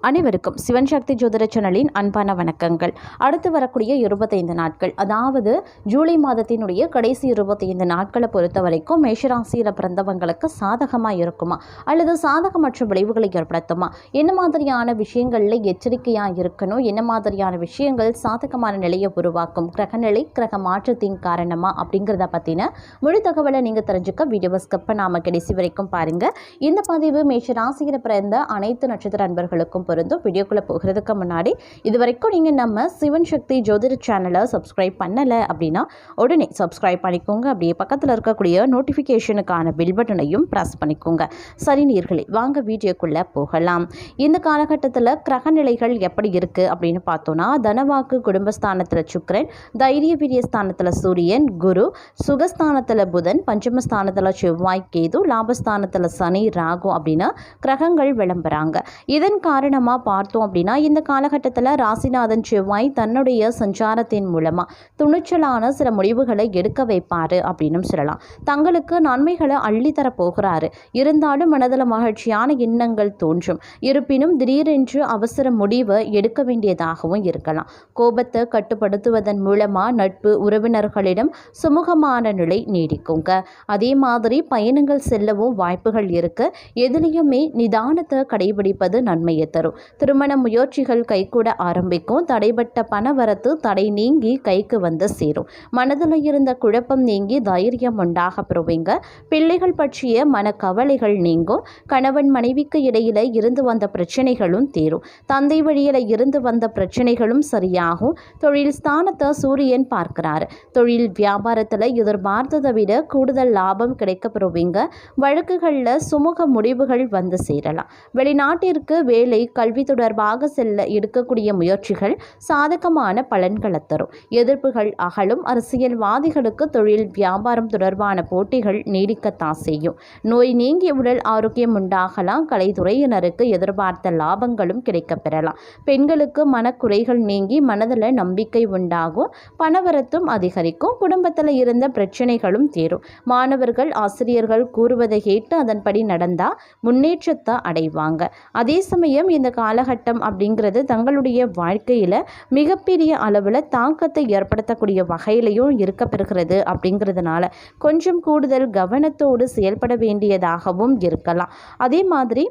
அனைவருக்கும் சிவன் சக்தி ஜோதிட சேனலின் அன்பான வணக்கங்கள். அடுத்து வரக்கூடிய 25 நாட்கள், அதாவது ஜூலை மாதத்தினுடைய கடைசி 25 நாட்களை பொறுத்த வரைக்கும் மேஷராசியில் பிறந்தவங்களுக்கு சாதகமாக இருக்குமா அல்லது சாதகமற்ற விளைவுகளை ஏற்படுத்துமா, என்ன மாதிரியான விஷயங்களில் எச்சரிக்கையாக இருக்கணும், என்ன மாதிரியான விஷயங்கள் சாதகமான நிலையை உருவாக்கும், கிரகநிலை கிரக மாற்றத்தின் காரணமாக அப்படிங்கிறத பற்றின முழு தகவலை நீங்கள் தெரிஞ்சுக்க வீடியோவை ஸ்கிப் பண்ணாமல் கடைசி வரைக்கும் பாருங்கள். இந்த பதிவு மேஷராசியில் பிறந்த அனைத்து நட்சத்திர அன்பர்களுக்கும் பொருந்தும். வீடியோக்குள்ளே போகிறதுக்கு முன்னாடி இது வரைக்கும் நீங்கள் நம்ம சிவன் சக்தி ஜோதிட சேனலை சப்ஸ்கிரைப் பண்ணலை அப்படின்னா உடனே சப்ஸ்கிரைப் பண்ணிக்கோங்க. அப்படியே பக்கத்தில் இருக்கக்கூடிய நோட்டிஃபிகேஷனுக்கான பில் பட்டனையும் ப்ரெஸ் பண்ணிக்கோங்க. சரி நேயர்களே, வாங்க வீடியோக்குள்ளே போகலாம். இந்த காலகட்டத்தில் கிரகநிலைகள் எப்படி இருக்குது அப்படின்னு பார்த்தோன்னா, தனவாக்கு குடும்பஸ்தானத்தில் சுக்கிரன், தைரிய வீரிய ஸ்தானத்தில் சூரியன், குரு, சுகஸ்தானத்தில் புதன், பஞ்சமஸ்தானத்தில் செவ்வாய், கேது, லாபஸ்தானத்தில் சனி, ராகு அப்படின்னு கிரகங்கள் விளம்புறாங்க. இதன் காரணமாக பார்த்தோம் அப்படின்னா, இந்த காலகட்டத்தில் ராசிநாதன் செவ்வாய் தன்னுடைய சஞ்சாரத்தின் மூலமாக துணிச்சலான சில முடிவுகளை எடுக்க வைப்பார் அப்படின்னு சொல்லலாம். தங்களுக்கு நன்மைகளை அள்ளித்தர போகிறாரு. இருந்தாலும் மனதில் மகிழ்ச்சியான எண்ணங்கள் தோன்றும். இருப்பினும் திடீரென்று அவசர முடிவை எடுக்க வேண்டியதாகவும் இருக்கலாம். கோபத்தை கட்டுப்படுத்துவதன் மூலமாக நட்பு உறவினர்களிடம் சுமூகமான நிலை நீடிக்குங்க. அதே மாதிரி பயணங்கள் செல்லவும் வாய்ப்புகள் இருக்கு. எதிலையுமே நிதானத்தை கடைபிடிப்பது நன்மையை தரும். திருமண முயற்சிகள் கைகூட ஆரம்பிக்கும். தடைபட்ட பணவரத்து தடை நீங்கி கைக்கு வந்து சேரும். மனதில் இருந்த குழப்பம் நீங்கி தைரியம் உண்டாக பெறுவீங்க. பிள்ளைகள் பற்றிய மனக்கவலைகள் நீங்கும். கணவன் மனைவிக்கு இடையில இருந்து வந்த பிரச்சனைகளும் தீரும். தந்தை வழியில இருந்து வந்த பிரச்சனைகளும் சரியாகும். தொழில் ஸ்தானத்தை சூரியன் பார்க்கிறார். தொழில் வியாபாரத்தில் எதிர்பார்த்ததை விட கூடுதல் லாபம் கிடைக்க பெறுவீங்க. வழக்குகளில் சுமூக முடிவுகள் வந்து சேரலாம். வெளிநாட்டிற்கு வேலை கல்வி தொடர்பாக செல்ல எடுக்கக்கூடிய முயற்சிகள் சாதகமான பலன்களை தரும். எதிர்ப்புகள் அகலும். அரசியல்வாதிகளுக்கு தொழில் வியாபாரம் தொடர்பான போட்டிகள் நீடிக்கத்தான் செய்யும். நோய் நீங்கி உடல் ஆரோக்கியம் உண்டாகலாம். கலைத்துறையினருக்கு எதிர்பார்த்த லாபங்களும் கிடைக்க பெறலாம். பெண்களுக்கு மனக்குறைகள் நீங்கி மனதில் நம்பிக்கை உண்டாகும். பணவரத்தும் அதிகரிக்கும். குடும்பத்தில் இருந்த பிரச்சனைகளும் தீரும். மாணவர்கள் ஆசிரியர்கள் கூறுவதை கேட்டு அதன்படி நடந்தால் முன்னேற்றத்தை அடைவாங்க. அதே சமயம் இந்த காலகட்டம் அப்படிங்கிறது தங்களுடைய வாழ்க்கையில் மிகப்பெரிய அளவில் தாக்கத்தை ஏற்படுத்தக்கூடிய வகையிலையும் இருக்க பெறுகிறது. அப்படிங்கிறதுனால கொஞ்சம் கூடுதல் கவனத்தோடு செயல்பட வேண்டியதாகவும் இருக்கலாம். அதே மாதிரி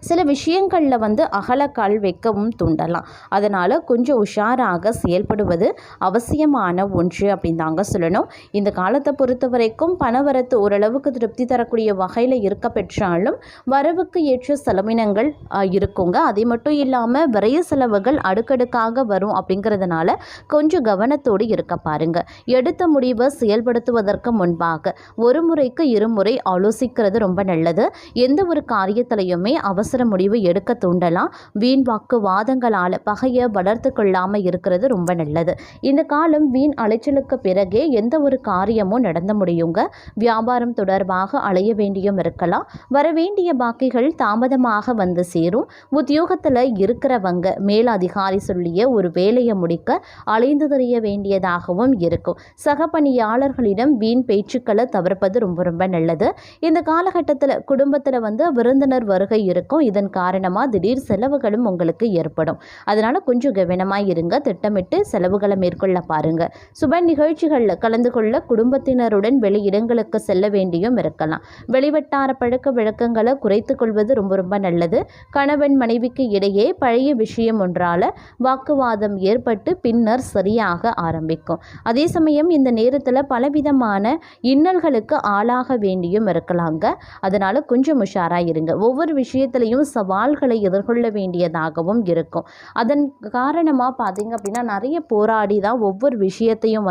சில விஷயங்களில் அகலக்கால் வைக்கவும் தூண்டலாம். அதனால் கொஞ்சம் உஷாராக செயல்படுவது அவசியமான ஒன்று அப்படின்னு தாங்க சொல்லணும். இந்த காலத்தை பொறுத்த வரைக்கும் பணவரத்து ஓரளவுக்கு திருப்தி தரக்கூடிய வகையில் இருக்க பெற்றாலும் வரவுக்கு ஏற்ற செலவினங்கள் இருக்குங்க. அது மட்டும் இல்லாமல் விரைய செலவுகள் அடுக்கடுக்காக வரும். அப்படிங்கிறதுனால கொஞ்சம் கவனத்தோடு இருக்க பாருங்க. எடுத்த முடிவை செயல்படுத்துவதற்கு முன்பாக ஒரு முறைக்கு இருமுறை ஆலோசிக்கிறது ரொம்ப நல்லது. எந்த ஒரு காரியத்திலையுமே அவசர முடிவு எடுக்க தூண்டலாம். வீண் வாக்கு வாதங்களால் பகையை வளர்த்து கொள்ளாமல் இருக்கிறது ரொம்ப நல்லது. இந்த காலம் வீண் அலைச்சலுக்கு பிறகே எந்த ஒரு காரியமும் நடந்து முடியுங்க. வியாபாரம் தொடர்பாக அலைய வேண்டியும் இருக்கலாம். வரவேண்டிய பாக்கிகள் தாமதமாக வந்து சேரும். உத்தியோகத்தில் இருக்கிறவங்க மேலதிகாரி சொல்லிய ஒரு வேலையை முடிக்க அலைந்து தெரிய வேண்டியதாகவும் இருக்கும். சக பணியாளர்களிடம் வீண் பேச்சுக்களை தவிர்ப்பது ரொம்ப ரொம்ப நல்லது. இந்த காலகட்டத்தில் குடும்பத்தில் விருந்தினர் வருகை இருக்கும். இதன் காரணமாக திடீர் செலவுகளும் உங்களுக்கு ஏற்படும். அதனால் கொஞ்சம் கவனமாக இருங்க. திட்டமிட்டு செலவுகளை மேற்கொள்ள பாருங்க. சுப நிகழ்ச்சிகளில் கலந்து கொள்ள குடும்பத்தினருடன் வெளி இடங்களுக்கு செல்ல வேண்டியும் இருக்கலாம். வெளிவட்டார பழக்க வழக்கங்களை குறைத்து கொள்வது ரொம்ப ரொம்ப நல்லது. கணவன் மனைவிக்கு இடையே பழைய விஷயம் ஒன்றால் வாக்குவாதம் ஏற்பட்டு பின்னர் சரியாக ஆரம்பிக்கும். அதே சமயம் இந்த நேரத்தில் பலவிதமான இன்னல்களுக்கு ஆளாக வேண்டியும் இருக்கலாங்க. அதனால் கொஞ்சம் உஷாராக இருங்க. ஒவ்வொரு விஷயத்திலையும் சவால்களை எதிர்கொள்ள வேண்டியதாகவும் இருக்கும். அதன் காரணமாக பார்த்தீங்க அப்படின்னா நிறைய போராடி தான் ஒவ்வொரு விஷயத்தையும்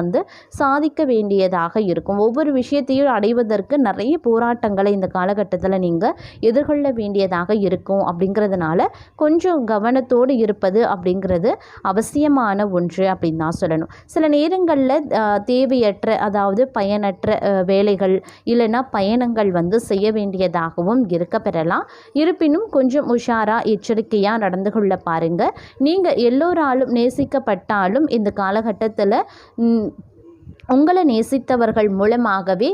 சாதிக்க வேண்டியதாக இருக்கும். ஒவ்வொரு விஷயத்தையும் அடைவதற்கு நிறைய போராட்டங்களை இந்த காலகட்டத்தில் நீங்கள் எதிர்கொள்ள வேண்டியதாக இருக்கும். அப்படிங்கிறதுனால கொஞ்சம் கவனத்தோடு இருப்பது அப்படிங்கிறது அவசியமான ஒன்று அப்படின்னு தான் சொல்லணும். சில நேரங்களில் தேவையற்ற அதாவது பயனற்ற வேலைகள் இல்லைன்னா பயணங்கள் செய்ய வேண்டியதாகவும் இருக்க பெறலாம். இருப்பினும் கொஞ்சம் உஷாரா எச்சரிக்கையாக நடந்து கொள்ள பாருங்கள். நீங்கள் எல்லோராலும் நேசிக்கப்பட்டாலும் இந்த காலகட்டத்தில் உங்களை நேசித்தவர்கள் மூலமாகவே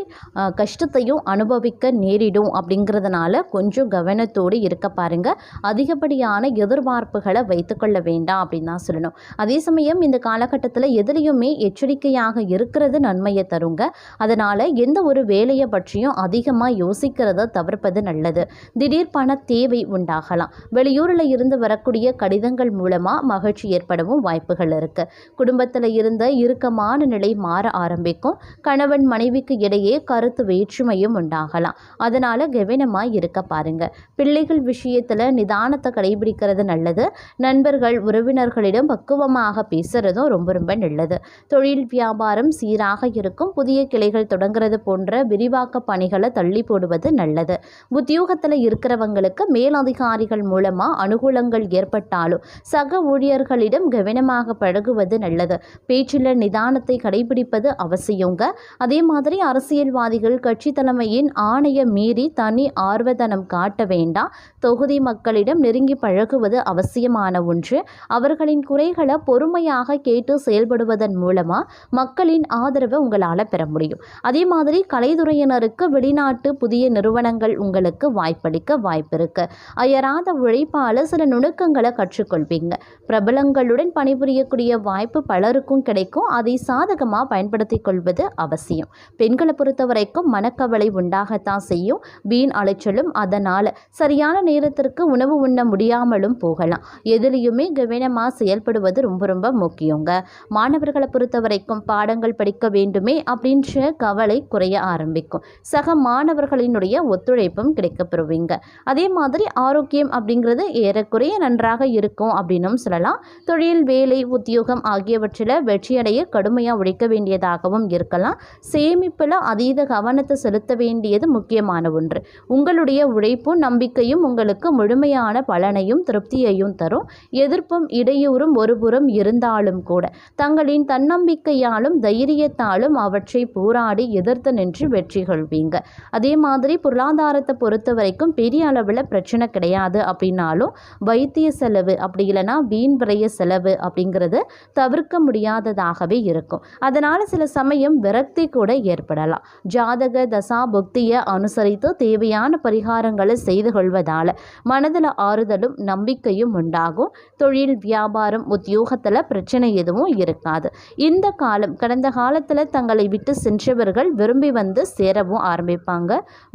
கஷ்டத்தையும் அனுபவிக்க நேரிடும் அப்படிங்கிறதுனால கொஞ்சம் கவனத்தோடு இருக்க பாருங்கள். அதிகப்படியான எதிர்பார்ப்புகளை வைத்துக்கொள்ள வேண்டாம் அப்படின்னு தான் சொல்லணும். அதே சமயம் இந்த காலகட்டத்தில் எதிலையுமே எச்சரிக்கையாக இருக்கிறது நன்மையை தருங்க. அதனால் எந்த ஒரு வேலையை பற்றியும் அதிகமாக யோசிக்கிறத தவிர்ப்பது நல்லது. திடீர் பண தேவை உண்டாகலாம். வெளியூரில் இருந்து வரக்கூடிய கடிதங்கள் மூலமாக மகிழ்ச்சி ஏற்படவும் வாய்ப்புகள் இருக்குது. குடும்பத்தில் இருந்த இறுக்கமான நிலை மாற ஆரம்பிக்கும். கணவன் மனைவிக்கு இடையே கருத்து வேற்றுமையும் உண்டாகலாம். அதனால கவனமாக இருக்க பாருங்க. பிள்ளைகள் விஷயத்துல நிதானத்தை கடைபிடிக்கிறது நல்லது. நண்பர்கள் உறவினர்களிடம் பக்குவமாக பேசுறதும் ரொம்ப ரொம்ப நல்லது. தொழில் வியாபாரம் சீராக இருக்கும். புதிய கிளைகள் தொடங்குறது போன்ற விரிவாக்க பணிகளை தள்ளி போடுவது நல்லது. உத்தியோகத்தில் இருக்கிறவங்களுக்கு மேலதிகாரிகள் மூலமா அனுகூலங்கள் ஏற்பட்டாலும் சக ஊழியர்களிடம் கவனமாக பழகுவது நல்லது. பேச்சில் நிதானத்தை கடைபிடிப்பது அவசியங்க. அதே மாதிரி அரசியல்வாதிகள் கட்சி தலைமையின் ஆணைய மீறி தனி ஆர்வதனம் காட்ட வேண்டாம். தொகுதி மக்களிடம் நெருங்கி பழகுவது அவசியமான ஒன்று. அவர்களின் குறைகளை பொறுமையாக கேட்டு செயல்படுவதன் மூலமா மக்களின் ஆதரவை உங்களால் பெற முடியும். அதே மாதிரி கலைத்துறையினருக்கு வெளிநாட்டு புதிய நிறுவனங்கள் உங்களுக்கு வாய்ப்பளிக்க வாய்ப்பு இருக்கு. அயராத உழைப்பால சில நுணுக்கங்களை கற்றுக்கொள்வீங்க. பிரபலங்களுடன் பணிபுரியக்கூடிய வாய்ப்பு பலருக்கும் கிடைக்கும். அதை சாதகமாக பயன்படுத்திக் கொள்வது அவசியம். பெண்களை பொறுத்த வரைக்கும் மனக்கவலை உண்டாகத்தான் செய்யும். வீண் அலைச்சலும், அதனால் சரியான நேரத்திற்கு உணவு உண்ண முடியாமலும் போகலாம். எதிலையுமே கவனமாக செயல்படுவது ரொம்ப ரொம்ப முக்கியங்க. மாணவர்களை பொறுத்த வரைக்கும் பாடங்கள் படிக்க வேண்டுமே அப்படின்ற கவலை குறைய ஆரம்பிக்கும். சக மாணவர்களினுடைய ஒத்துழைப்பும் கிடைக்கப்பெறுவீங்க. அதே மாதிரி ஆரோக்கியம் அப்படிங்கிறது ஏறக்குறைய நன்றாக இருக்கும் அப்படின்னும் சொல்லலாம். தொழில், வேலை, உத்தியோகம் ஆகியவற்றில் வெற்றியடைய கடுமையாக உழைக்க வேண்டியதாகவும் இருக்கலாம். சேமிப்பில் அதீத கவனத்தை செலுத்த வேண்டியது முக்கியமான ஒன்று. உங்களுடைய உழைப்பும் நம்பிக்கையும் உங்களுக்கு முழுமையான பலனையும் திருப்தியையும் தரும். எதிர்ப்பும் இடையூறும் ஒருபுறம் இருந்தாலும் கூட தங்களின் தன்னம்பிக்கையாலும் தைரியத்தாலும் அவற்றை போராடி எதிர்த்து நின்று வெற்றி கொள்வீங்க. அதே மாதிரி பொருளாதாரத்தை பொறுத்த வரைக்கும் பெரிய அளவில் பிரச்சனை கிடையாது அப்படின்னாலும் வைத்திய செலவு அப்படி இல்லைன்னா வீண் விரைய செலவு அப்படிங்கிறது தவிர்க்க முடியாததாகவே இருக்கும். அதனால் சில சமயம் விரக்தி கூட ஏற்படலாம். ஜாதக தசா புக்தியை அனுசரித்து தேவையான பரிகாரங்களை செய்து கொள்வதால் மனதில் ஆறுதலும் நம்பிக்கையும் உண்டாகும். தொழில், வியாபாரம், உத்தியோகத்தில் பிரச்சனை எதுவும் இருக்காது. இந்த காலம் கடந்த காலத்தில் தங்களை விட்டு சென்றவர்கள் விரும்பி வந்து சேரவும் ஆரம்பிப்பாங்க.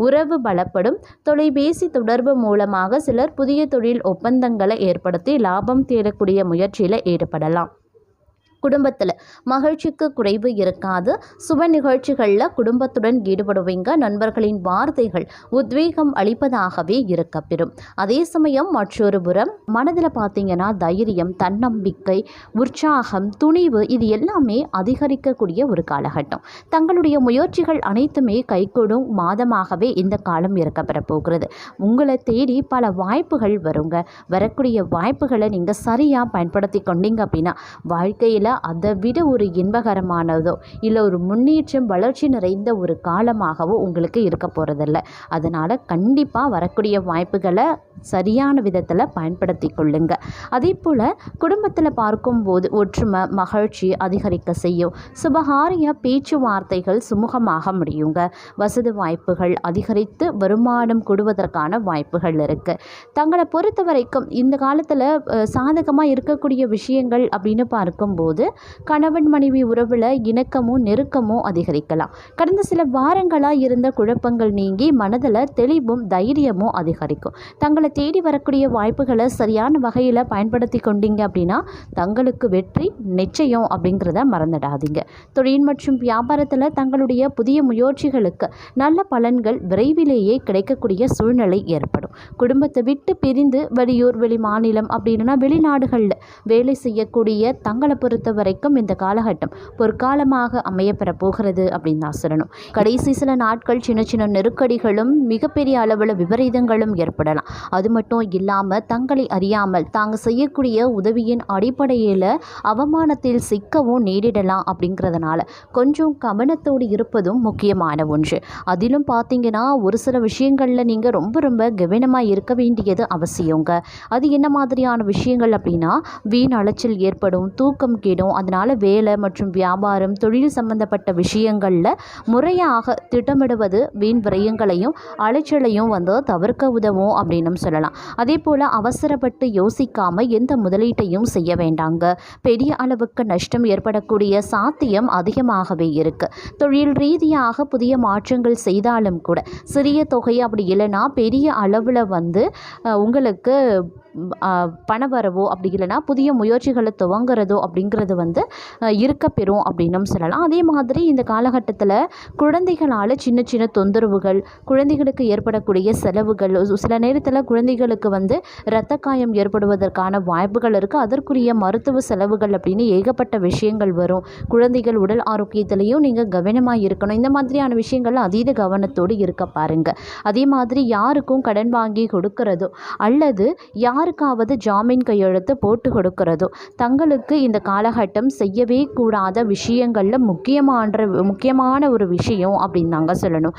உறவு பலப்படும். தொலைபேசி தொடர்பு மூலமாக சிலர் புதிய தொழில் ஒப்பந்தங்களை ஏற்படுத்தி லாபம் தேடக்கூடிய முயற்சியில் ஈடுபடலாம். குடும்பத்தில் மகிழ்ச்சிக்கு குறைவு இருக்காது. சுப நிகழ்ச்சிகளில் குடும்பத்துடன் ஈடுபடுவீங்க. நண்பர்களின் வார்த்தைகள் உத்வேகம் அளிப்பதாகவே இருக்கப்பெறும். அதே சமயம் மற்றொரு புறம் மனதில் பார்த்தீங்கன்னா தைரியம், தன்னம்பிக்கை, உற்சாகம், துணிவு இது எல்லாமே அதிகரிக்கக்கூடிய ஒரு காலகட்டம். தங்களுடைய முயற்சிகள் அனைத்துமே கைகூடும் மாதமாகவே இந்த காலம் இருக்கப்பெற போகிறது. உங்களை தேடி பல வாய்ப்புகள் வருங்க. வரக்கூடிய வாய்ப்புகளை நீங்கள் சரியாக பயன்படுத்தி கொண்டீங்க அப்படின்னா வாழ்க்கையில் அதை விட ஒரு இன்பகரமானதோ இல்லை ஒரு முன்னேற்றம் வளர்ச்சி நிறைந்த ஒரு காலமாகவோ உங்களுக்கு இருக்க போகிறதில்ல. அதனால் கண்டிப்பாக வரக்கூடிய வாய்ப்புகளை சரியான விதத்தில் பயன்படுத்தி கொள்ளுங்க. அதே போல் குடும்பத்தில் பார்க்கும்போது ஒற்றுமை, மகிழ்ச்சி அதிகரிக்க செய்யும். சுபகாரிய பேச்சுவார்த்தைகள் சுமூகமாக முடியுங்க. வசதி வாய்ப்புகள் அதிகரித்து வருமானம் கூடுவதற்கான வாய்ப்புகள் இருக்குது. தங்களை பொறுத்த வரைக்கும் இந்த காலத்தில் சாதகமாக இருக்கக்கூடிய விஷயங்கள் அப்படின்னு பார்க்கும்போது கணவன் மனைவி உறவில் இணக்கமும் நெருக்கமும் அதிகரிக்கலாம். கடந்த சில வாரங்களாக இருந்த குழப்பங்கள் நீங்கி மனதில் தெளிவும் தைரியமும் அதிகரிக்கும். தங்களை தேடி வரக்கூடிய வாய்ப்புகளை சரியான வகையில் பயன்படுத்தி கொண்டீங்க அப்படின்னா தங்களுக்கு வெற்றி நிச்சயம் அப்படிங்கிறத மறந்துடாதீங்க. தொழில் மற்றும் வியாபாரத்தில் தங்களுடைய புதிய முயற்சிகளுக்கு நல்ல பலன்கள் விரைவிலேயே கிடைக்கக்கூடிய சூழ்நிலை ஏற்படும். குடும்பத்தை விட்டு பிரிந்து வெளியூர், வெளி மாநிலம் அப்படின்னா வெளிநாடுகளில் வேலை செய்யக்கூடிய தங்களை பொறுத்த வரைக்கும் இந்த காலகட்டம் பொற்காலமாக அமையப்பெற போகிறது அப்படின்னு தான் சொல்லணும். கடைசி சில நாட்கள் சின்ன சின்ன நெருக்கடிகளும் மிகப்பெரிய அளவில் விபரீதங்களும் ஏற்படலாம். அது மட்டும் இல்லாமல் தங்களை அறியாமல் தாங்க செய்யக்கூடிய உதவியின் அடிப்படையில் அவமானத்தில் சிக்கவும் நேரிடலாம். அப்படிங்கிறதுனால கொஞ்சம் கவனத்தோடு இருப்பதும் முக்கியமான ஒன்று. அதிலும் பார்த்தீங்கன்னா ஒரு சில விஷயங்களில் நீங்கள் ரொம்ப ரொம்ப கவனமாக இருக்க வேண்டியது அவசியங்க. அது என்ன மாதிரியான விஷயங்கள் அப்படின்னா வீண் அலைச்சல் ஏற்படும், தூக்கம் போயிடும். அதனால் வேலை மற்றும் வியாபாரம், தொழில் சம்பந்தப்பட்ட விஷயங்களில் முறையாக திட்டமிடுவது வீண் விரயங்களையும் அலைச்சலையும் தவிர்க்க உதவும் அப்படின்னு சொல்லலாம். அதே போல் அவசரப்பட்டு யோசிக்காமல் எந்த முதலீட்டையும் செய்ய வேண்டாங்க. பெரிய அளவுக்கு நஷ்டம் ஏற்படக்கூடிய சாத்தியம் அதிகமாகவே இருக்குது. தொழில் ரீதியாக புதிய மாற்றங்கள் செய்தாலும் கூட சிறிய தொகை அப்படி இல்லைன்னா பெரிய அளவில் உங்களுக்கு பணவரவோ அப்படி இல்லைன்னா புதிய முயற்சிகளை துவங்குறதோ அப்படிங்கிறது இருக்க பெறும் அப்படின்னு சொல்லலாம். அதே மாதிரி இந்த காலகட்டத்தில் குழந்தைகளால் சின்ன சின்ன தொந்தரவுகள், குழந்தைகளுக்கு ஏற்படக்கூடிய செலவுகள், சில நேரத்தில் குழந்தைகளுக்கு இரத்த காயம் ஏற்படுவதற்கான வாய்ப்புகள் இருக்குது. அதற்குரிய மருத்துவ செலவுகள் அப்படின்னு ஏகப்பட்ட விஷயங்கள் வரும். குழந்தைகள் உடல் ஆரோக்கியத்திலையும் நீங்கள் கவனமாக இருக்கணும். இந்த மாதிரியான விஷயங்கள் அதீத கவனத்தோடு இருக்க பாருங்கள். அதே மாதிரி யாருக்கும் கடன் வாங்கி கொடுக்கறதோ அல்லது யாருக்காவது ஜாமீன் கையெழுத்து போட்டு கொடுக்கிறதோ தங்களுக்கு இந்த காலகட்டம் செய்யவே கூடாத விஷயங்களில் முக்கியமான ஒரு விஷயம் அப்படின்னு தாங்க சொல்லணும்.